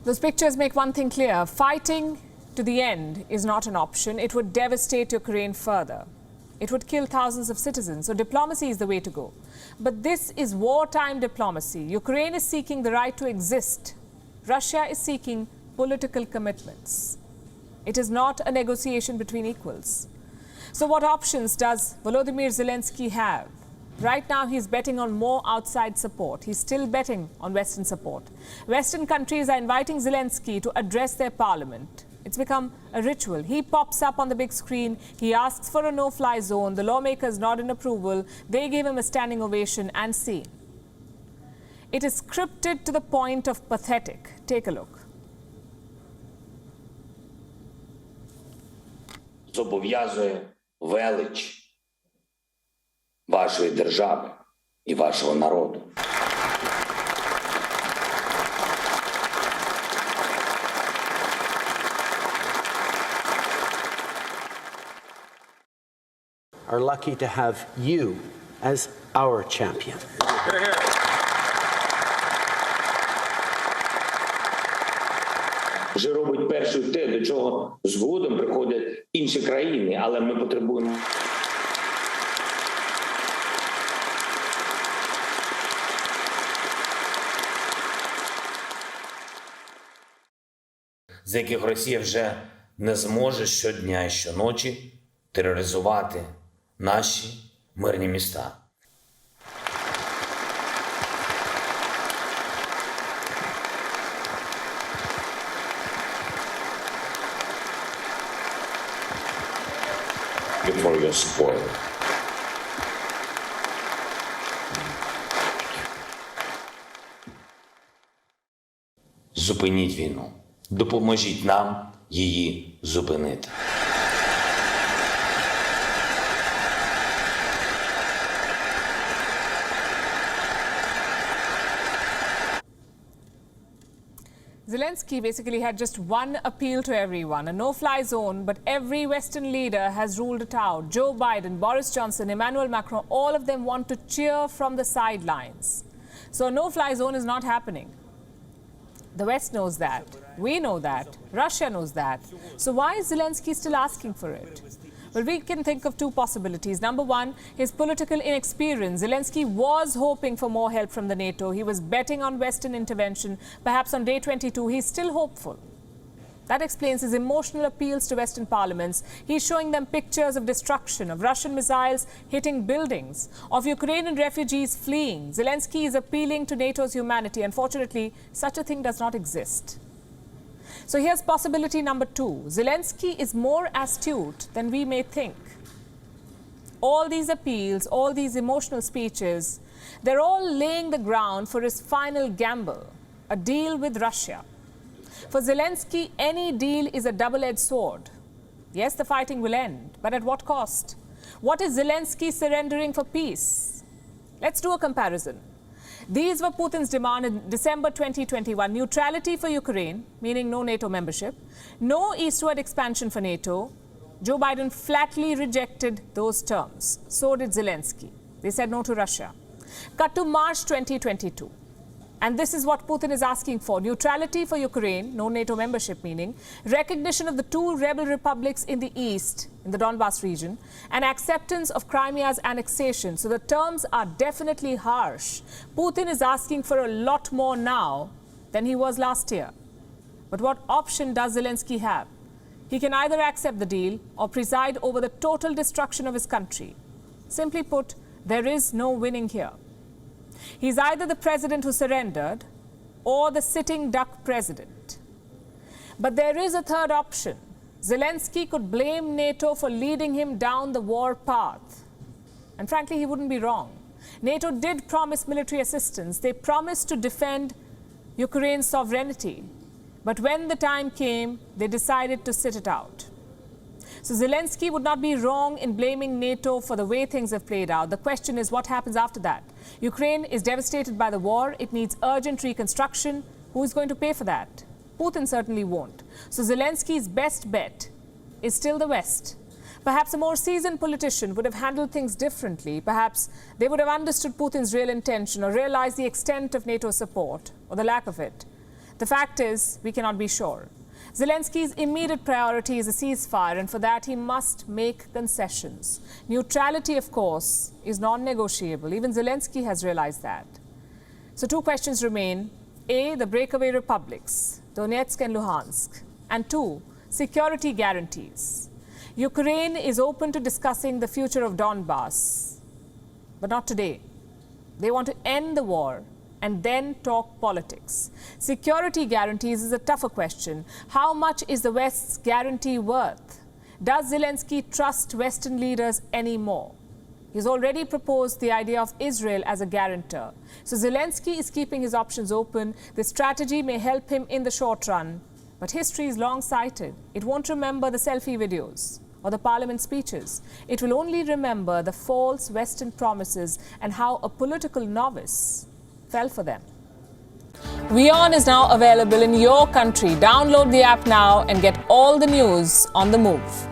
Those pictures make one thing clear. Fighting to the end is not an option. It would devastate Ukraine further. It would kill thousands of citizens. So diplomacy is the way to go. But this is wartime diplomacy. Ukraine is seeking the right to exist. Russia is seeking political commitments. It is not a negotiation between equals. So what options does Volodymyr Zelensky have? Right now, he's betting on more outside support. He's still betting on Western support. Western countries are inviting Zelensky to address their parliament. It's become a ritual. He pops up on the big screen. He asks for a no-fly zone. The lawmakers nod in approval. They gave him a standing ovation, and see. It is scripted to the point of pathetic. Take a look. Зобов'язує велич вашої держави і вашого народу. Are lucky to have you as our champion. Вже робить перший те, до чого згодом приходять інші країни, але ми потребуємо. За яких Росія вже не зможе щодня і щоночі тероризувати наші мирні міста. For your support. Зупиніть війну. Допоможіть нам її зупинити. Zelensky basically had just one appeal to everyone, a no-fly zone, but every Western leader has ruled it out. Joe Biden, Boris Johnson, Emmanuel Macron, all of them want to cheer from the sidelines. So a no-fly zone is not happening. The West knows that. We know that. Russia knows that. So why is Zelensky still asking for it? Well, we can think of two possibilities. Number one, his political inexperience. Zelensky was hoping for more help from the NATO. He was betting on Western intervention. Perhaps on day 22, he's still hopeful. That explains his emotional appeals to Western parliaments. He's showing them pictures of destruction, of Russian missiles hitting buildings, of Ukrainian refugees fleeing. Zelensky is appealing to NATO's humanity. Unfortunately, such a thing does not exist. So here's possibility number two. Zelensky is more astute than we may think. All these appeals, all these emotional speeches, they're all laying the ground for his final gamble, a deal with Russia. For Zelensky, any deal is a double-edged sword. Yes, the fighting will end, but at what cost? What is Zelensky surrendering for peace? Let's do a comparison. These were Putin's demand in December 2021. Neutrality for Ukraine, meaning no NATO membership. No eastward expansion for NATO. Joe Biden flatly rejected those terms. So did Zelensky. They said no to Russia. Cut to March 2022. And this is what Putin is asking for. Neutrality for Ukraine, no NATO membership meaning, recognition of the two rebel republics in the east, in the Donbas region, and acceptance of Crimea's annexation. So the terms are definitely harsh. Putin is asking for a lot more now than he was last year. But what option does Zelensky have? He can either accept the deal or preside over the total destruction of his country. Simply put, there is no winning here. He's either the president who surrendered or the sitting duck president. But there is a third option. Zelensky could blame NATO for leading him down the war path. And frankly, he wouldn't be wrong. NATO did promise military assistance. They promised to defend Ukraine's sovereignty. But when the time came, they decided to sit it out. So Zelensky would not be wrong in blaming NATO for the way things have played out. The question is what happens after that? Ukraine is devastated by the war. It needs urgent reconstruction. Who is going to pay for that? Putin certainly won't. So Zelensky's best bet is still the West. Perhaps a more seasoned politician would have handled things differently. Perhaps they would have understood Putin's real intention or realized the extent of NATO's support or the lack of it. The fact is, we cannot be sure. Zelensky's immediate priority is a ceasefire, and for that he must make concessions. Neutrality, of course, is non-negotiable. Even Zelensky has realized that. So two questions remain. A, the breakaway republics, Donetsk and Luhansk. And two, security guarantees. Ukraine is open to discussing the future of Donbass, but not today. They want to end the war and then talk politics. Security guarantees is a tougher question. How much is the West's guarantee worth? Does Zelensky trust Western leaders anymore? He's already proposed the idea of Israel as a guarantor. So Zelensky is keeping his options open. This strategy may help him in the short run, but history is long-sighted. It won't remember the selfie videos or the parliament speeches. It will only remember the false Western promises and how a political novice fell for them. WION is now available in your country. Download the app now and get all the news on the move.